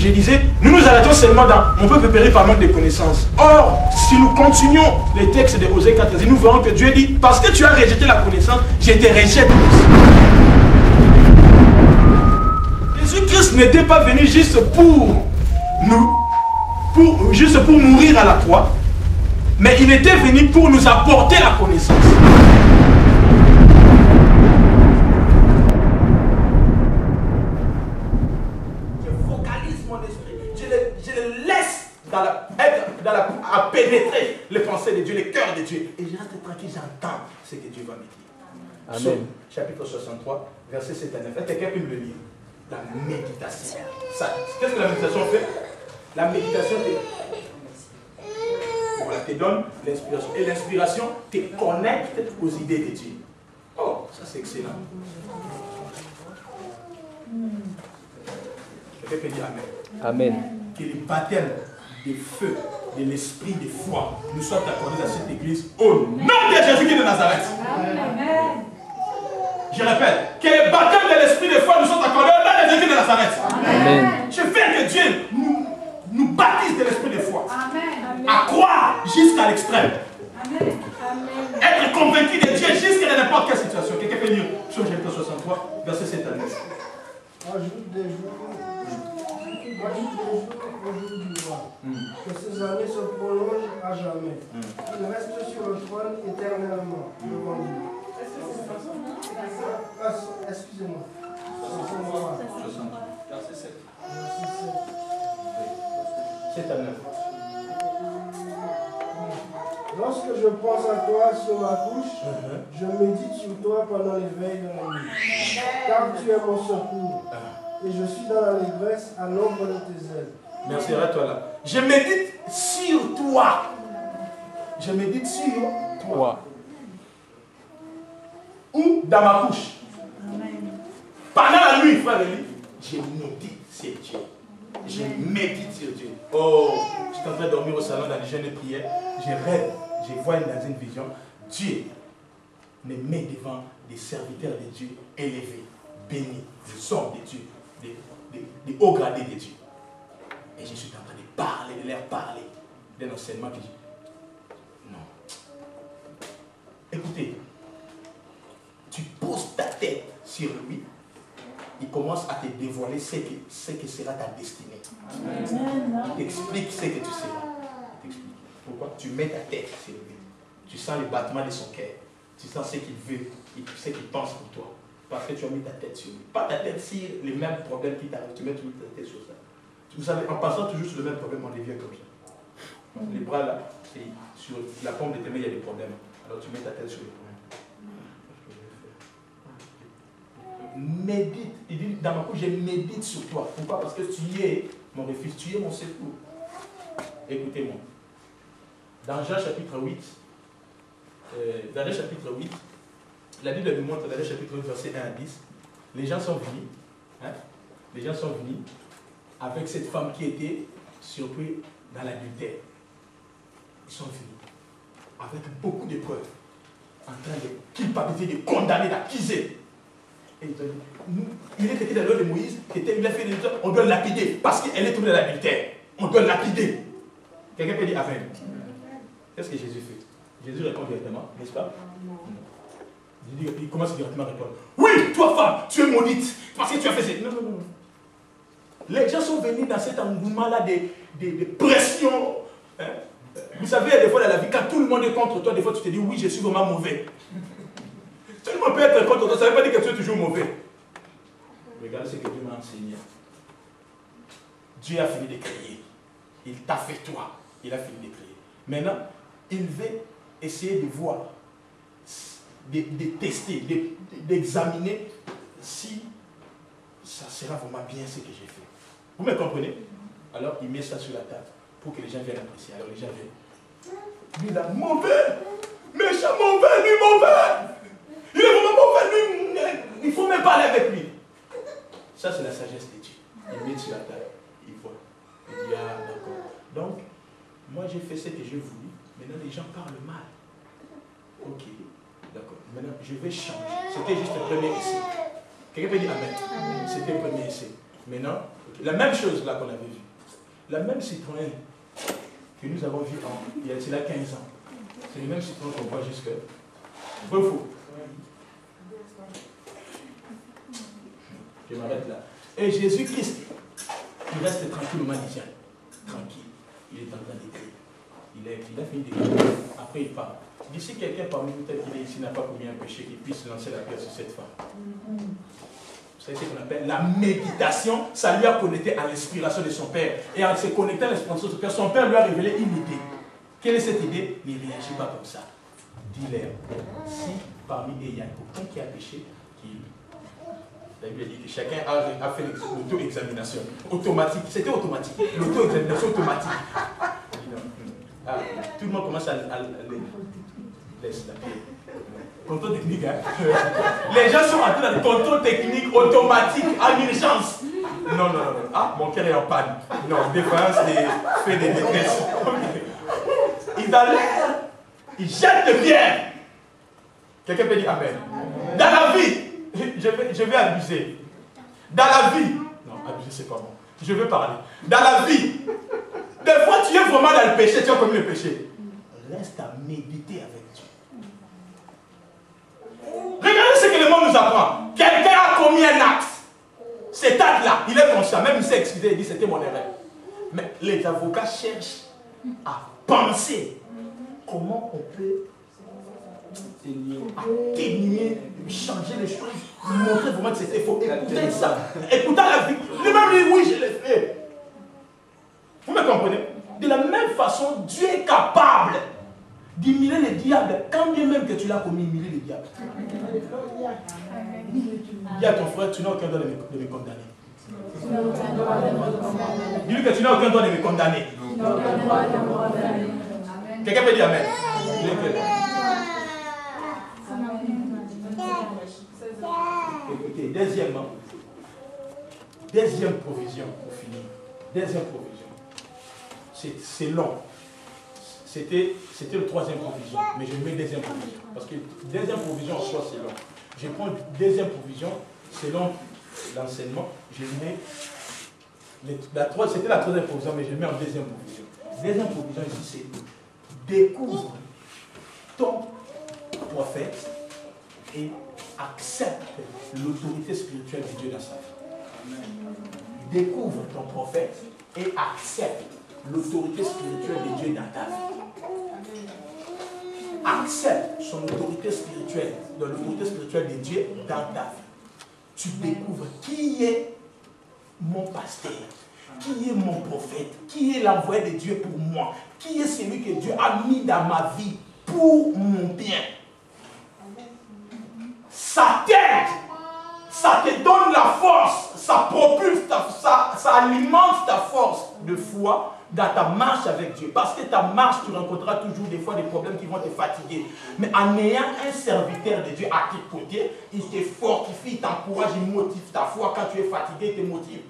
je disais, nous arrêtons seulement dans on peut périr par manque de connaissances. Or, si nous continuons les textes de Osée 14, nous verrons que Dieu dit, parce que tu as rejeté la connaissance, je te rejette aussi. Jésus-Christ n'était pas venu juste pour mourir à la croix, mais il était venu pour nous apporter la connaissance. À pénétrer les pensées de Dieu, les cœurs de Dieu. Et je reste tranquille, j'entends ce que Dieu va me dire. Amen. Psaume, chapitre 63, verset 7 à 9. Est-ce que quelqu'un peut me le lire? La méditation. Qu'est-ce que la méditation fait? La méditation te donne l'inspiration. Et l'inspiration te connecte aux idées de Dieu. Oh, ça c'est excellent. Quelqu'un peut dire Amen. Amen. Que le baptême de feu, de l'esprit de foi, nous soit accordé dans cette église au nom de Jésus-Christ de Nazareth. Amen. Je répète, que le baptême de l'esprit de foi nous soit accordé au nom de Jésus-Christ de Nazareth. Amen. Je veux que Dieu nous baptise de l'esprit de foi. Amen. À croire jusqu'à l'extrême. Amen. Être convaincu de Dieu jusqu'à n'importe quelle situation. Quelqu'un peut lire Psaume chapitre 63, verset 7 à 9. Ajoute des jours au jour du roi. Que ces années se prolongent à jamais. Il reste sur le trône éternellement devant Dieu. Excusez-moi. 60. Verset 7. 7 à 9. Lorsque je pense à toi sur ma couche, je médite sur toi pendant l'éveil de la nuit. Car tu es mon secours. Et je suis dans l'allégresse à l'ombre de tes ailes. Merci, arrête-toi là. Je médite sur toi. Je médite sur toi. Ou dans ma couche. Pendant la nuit, frère Eli, je médite sur Dieu. Je médite sur Dieu. Oh, je suis en train de dormir au salon dans les jeûnes de prière. Je rêve, je vois dans une vision. Dieu me met devant des serviteurs de Dieu élevés, bénis, des hommes de Dieu, des hauts gradés de Dieu. Et je suis en train de parler, de leur parler d'un enseignement que je... Non. Écoutez, tu poses ta tête sur lui, il commence à te dévoiler ce que sera ta destinée. Il t'explique ce que tu seras. Il t'explique. Pourquoi? Tu mets ta tête sur lui. Tu sens le battement de son cœur. Tu sens ce qu'il veut, ce qu'il pense pour toi. Parce que tu as mis ta tête sur lui. Pas ta tête sur les mêmes problèmes qui t'arrivent. Tu mets toujours ta tête sur ça. Vous savez, en passant toujours sur le même problème, on devient comme ça. Les bras là, sur la paume de tes mains, il y a des problèmes. Alors tu mets ta tête sur les problèmes. Médite. Il dit dans ma couche, je médite sur toi. Pourquoi? Parce que tu es mon refuge, tu es mon secours. Écoutez-moi. Dans Jean chapitre 8, la Bible nous montre dans le chapitre 8, verset 1 à 10, les gens sont venus, les gens sont venus avec cette femme qui était surprise dans l'adultère. Ils sont venus avec beaucoup de preuves, en train de culpabiliser, de condamner, d'accuser. Et il est traité dans l'ordre de Moïse, il a fait des choses, on doit lapider, parce qu'elle est tombée dans l'adultère. On doit lapider. Quelqu'un peut dire Amen. Qu'est-ce que Jésus fait? Jésus répond directement, n'est-ce pas? Il commence directement à répondre. Oui, toi femme, tu es maudite, parce que tu as fait ça. Non, non, non. Les gens sont venus dans cet engouement-là de pression. Hein? Vous savez, des fois dans la vie, quand tout le monde est contre toi, des fois tu te dis, oui, je suis vraiment mauvais. Tout le monde peut être contre toi, ça ne veut pas dire que tu es toujours mauvais. Regardez ce que Dieu m'a enseigné. Dieu a fini de créer. Il t'a fait toi. Il a fini de créer. Maintenant, il veut essayer de voir, de tester, d'examiner si ça sera vraiment bien ce que j'ai fait. Vous me comprenez? Alors, il met ça sur la table pour que les gens viennent apprécier. Alors, les gens viennent. Lui, là, mauvais, méchant, mauvais, lui, mauvais. Il est vraiment mauvais, lui. Il ne faut même parler avec lui. Ça, c'est la sagesse de Dieu. Il met sur la table. Il voit. Il dit, ah, d'accord. Donc, moi, j'ai fait ce que j'ai voulu. Maintenant, les gens parlent mal. Ok, d'accord. Maintenant, je vais changer. C'était juste le premier essai. Quelqu'un peut dire Amen. C'était le premier essai. Maintenant, la même chose là qu'on avait vu. La même Citroën que nous avons vu il y a 15 ans. C'est le même Citroën qu'on voit jusque. Vrai ou faux? Je m'arrête là. Et Jésus-Christ, il reste tranquille au magicien. Tranquille. Il est en train d'écrire. Il a fini d'écrire. Après, il parle. D'ici quelqu'un parmi nous, peut-être qu'il est ici, n'a pas commis un péché, qu'il puisse lancer la pierre sur cette femme. C'est ce qu'on appelle la méditation. Ça lui a connecté à l'inspiration de son père. Et en se connectant à l'inspiration de son père lui a révélé une idée. Quelle est cette idée? Ne réagis pas comme ça. Dis-leur, si parmi eux il y a aucun qui a péché, qu'il. La Bible dit que chacun a fait l'auto-examination. Automatique. C'était automatique. L'auto-examination automatique. Ah, tout le monde commence à laisse la paix. Contrôle technique, hein? Les gens sont entrés dans le contrôle technique automatique en urgence. Non. Ah, mon cœur est en panne. Non, défense des faits de détresse. Ils allèrent, ils jettent de pierre. Quelqu'un peut dire Amen. Dans la vie, je vais abuser. Dans la vie, non, abuser c'est pas bon. Je veux parler. Dans la vie, des fois tu es vraiment dans le péché, tu as commis le péché. Reste à méditer avec Dieu. Regardez ce que le monde nous apprend. Quelqu'un a commis un acte. Cet acte-là, il est conscient. Même il s'est excusé, il dit c'était mon erreur. Mais les avocats cherchent à penser comment on peut atténuer, changer les choses, montrer vraiment que c'était faux. Écoutez ça. Écoutez la vie. Lui-même dit oui, je l'ai fait. Vous me comprenez? De la même façon, Dieu est capable d'humilier le diable, quand bien même que tu l'as commis, humilier le diable. Dis à ton frère, tu n'as aucun droit de me condamner. Dis-lui que tu n'as aucun droit de me condamner. Quelqu'un peut dire Amen. Écoutez, deuxième provision pour finir. Deuxième provision. C'est long. C'était le troisième provision, mais je mets deuxième provision. Parce que deuxième provision en soi, c'est long. Je prends deuxième provision, selon l'enseignement, je mets. C'était la troisième provision, mais je mets en deuxième provision. Deuxième provision ici, c'est découvre ton prophète et accepte l'autorité spirituelle de Dieu dans sa vie. Découvre ton prophète et accepte l'autorité spirituelle de Dieu dans ta vie. Accepte son autorité spirituelle, dans l'autorité spirituelle de Dieu dans ta vie. Tu découvres qui est mon pasteur, qui est mon prophète, qui est l'envoyé de Dieu pour moi, qui est celui que Dieu a mis dans ma vie pour mon bien. Ça t'aide, ça te donne la force, ça propulse, ça alimente ta force de foi dans ta marche avec Dieu. Parce que ta marche, tu rencontreras toujours des fois des problèmes qui vont te fatiguer. Mais en ayant un serviteur de Dieu à tes côtés, il te fortifie, il t'encourage, il motive ta foi. Quand tu es fatigué, il te motive.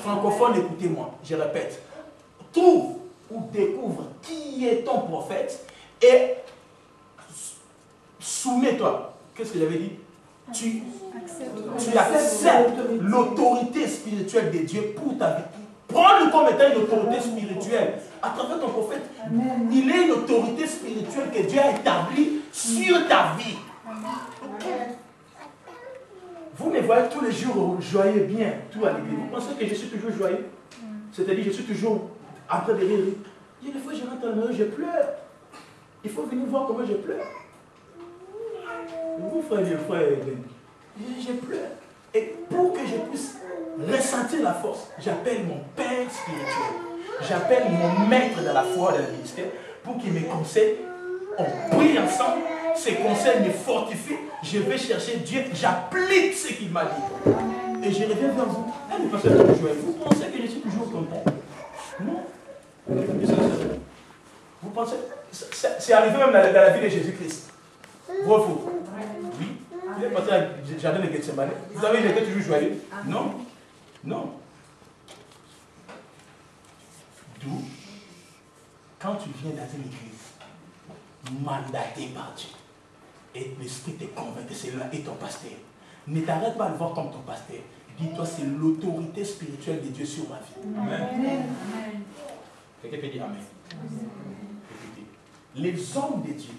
Francophone, écoutez-moi, je répète. Trouve ou découvre qui est ton prophète et soumets-toi. Qu'est-ce que j'avais dit? Tu acceptes l'autorité spirituelle de Dieu pour ta vie. Prends-le comme étant une autorité spirituelle. À travers ton prophète, il est une autorité spirituelle que Dieu a établie sur ta vie. Vous me voyez tous les jours joyeux, bien, tout à l'église. Vous pensez que je suis toujours joyeux? C'est-à-dire que je suis toujours en train de rire. Il y a des fois, je rentre à la maison, je pleure. Il faut venir voir comment je pleure. Vous, frère, je pleure. Et pour que je puisse ressentir la force, j'appelle mon Père spirituel. J'appelle mon maître dans la foi, dans le ministère, pour qu'il me conseille. On prie ensemble, ces conseils me fortifient. Je vais chercher Dieu, j'applique ce qu'il m'a dit. Et je reviens vers vous. Vous pensez que je suis toujours content? Non. Vous pensez? C'est arrivé même dans la vie de Jésus-Christ. Vrai ou faux? Oui. Il est passé à jardin de Gethsemane. Vous avez été toujours joyeux? Non. Non. D'où, quand tu viens dans une église, mandaté par Dieu, et l'Esprit te convainc que c'est là et ton pasteur, ne t'arrête pas de voir comme ton pasteur. dis-toi, c'est l'autorité spirituelle de Dieu sur ma vie. Amen. Quelqu'un peut dire Amen. Écoutez, les hommes de Dieu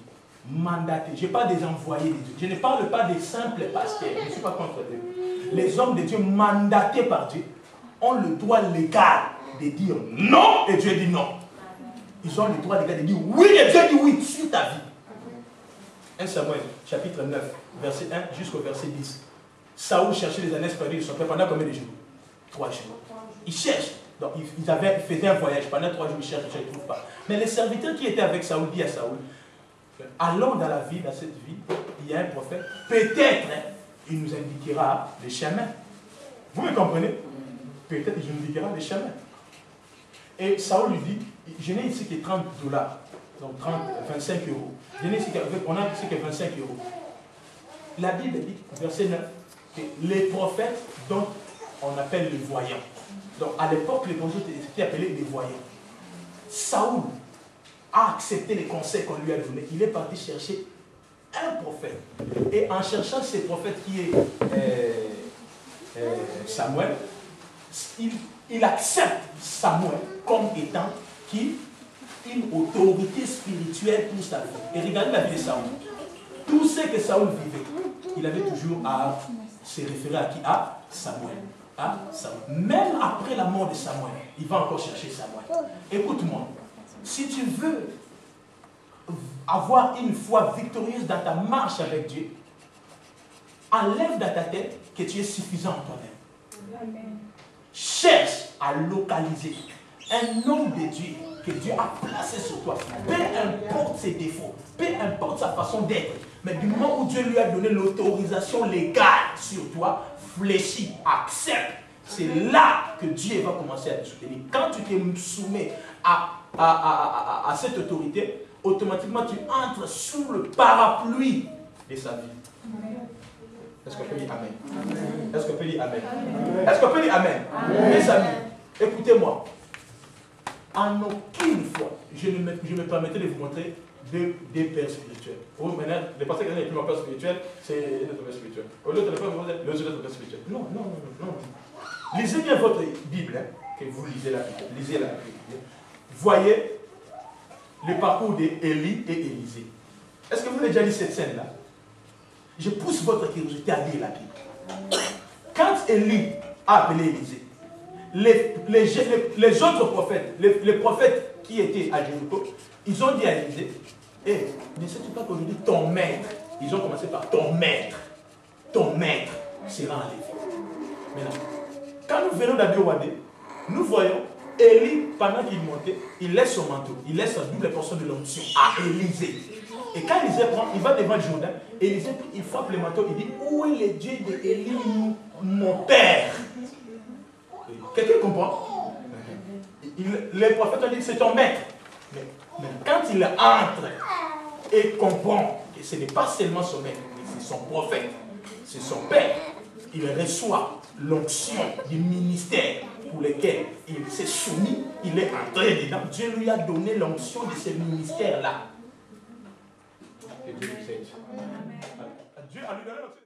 mandatés, je parle des envoyés de Dieu, je ne parle pas des simples pasteurs, je ne suis pas contre eux. Les hommes de Dieu mandatés par Dieu ont le droit légal de dire non et Dieu dit non. Ils ont le droit légal de dire oui et Dieu dit oui sur ta vie. 1 Samuel, chapitre 9, verset 1 jusqu'au verset 10. Saoul cherchait les ânes perdus de son père pendant combien de jours? 3 jours. Il cherche. Donc, ils faisaient un voyage. Pendant 3 jours, ils cherchent, ils ne trouvent pas. Mais les serviteurs qui étaient avec Saoul disent à Saoul, allons dans la vie, dans cette vie, il y a un prophète. Peut-être, il nous indiquera les chemins. Vous me comprenez? Peut-être il nous indiquera les chemins. Et Saoul lui dit, je n'ai ici que $30. Donc 25 euros. Je n'ai ici on a ici que 25 euros. La Bible dit, verset 9, que les prophètes, dont on appelle les voyants. Donc à l'époque, les prophètes étaient appelés les voyants. Saoul a accepté les conseils qu'on lui a donnés. Il est parti chercher un prophète. Et en cherchant ce prophète qui est Samuel, il accepte Samuel comme étant une autorité spirituelle pour sa vie. Et regardez la vie de Saoul. Tout ce que Saoul vivait, il avait toujours à se référer à qui? À Samuel. À Samuel. Même après la mort de Samuel, il va encore chercher Samuel. Écoute-moi, si tu veux avoir une foi victorieuse dans ta marche avec Dieu, enlève dans ta tête que tu es suffisant en toi-même. Cherche à localiser un homme de Dieu que Dieu a placé sur toi. Peu importe ses défauts, peu importe sa façon d'être, mais du moment où Dieu lui a donné l'autorisation légale sur toi, fléchis, accepte. C'est là que Dieu va commencer à te soutenir. Quand tu te soumets à cette autorité, automatiquement tu entres sous le parapluie de sa vie. Est-ce qu'on peut dire Amen? Est-ce qu'on peut dire Amen? Est-ce qu'on peut dire Amen? Mes amis, écoutez-moi. En aucune fois, je me permettais de vous montrer deux pères spirituels. Oh, maintenant, les pasteurs qui ont un père spirituel, c'est notre père spirituel. L'autre père spirituel. Non. Lisez bien votre Bible, hein, que vous lisez la Bible. Lisez la Bible. Voyez le parcours d'Élie et Élisée. Est-ce que vous avez déjà lu cette scène-là? Je pousse votre curiosité à lire la Bible. Quand Élie a appelé Élisée, les autres prophètes, les prophètes qui étaient à Jéricho, ils ont dit à Élisée, ne sais-tu pas qu'aujourd'hui ton maître, ils ont commencé par ton maître sera enlevé. Maintenant, quand nous venons d'Abiouadé, nous voyons Élie, pendant qu'il montait, il laisse son manteau, il laisse sa double portion de l'onction à Élisée. Et quand Élisée prend, il va devant le Jourdain, Élisée, il frappe le manteau, il dit, où est le Dieu d'Élie, mon père? Quelqu'un comprend? Les prophètes ont dit, c'est ton maître. Mais quand il entre et comprend que ce n'est pas seulement son maître, mais c'est son prophète, c'est son père, il reçoit l'onction du ministère pour lequel il s'est soumis, il est entré dedans. Dieu lui a donné l'onction de ce ministère-là. Que Dieu nous aide. Dieu a lui donné l'onction.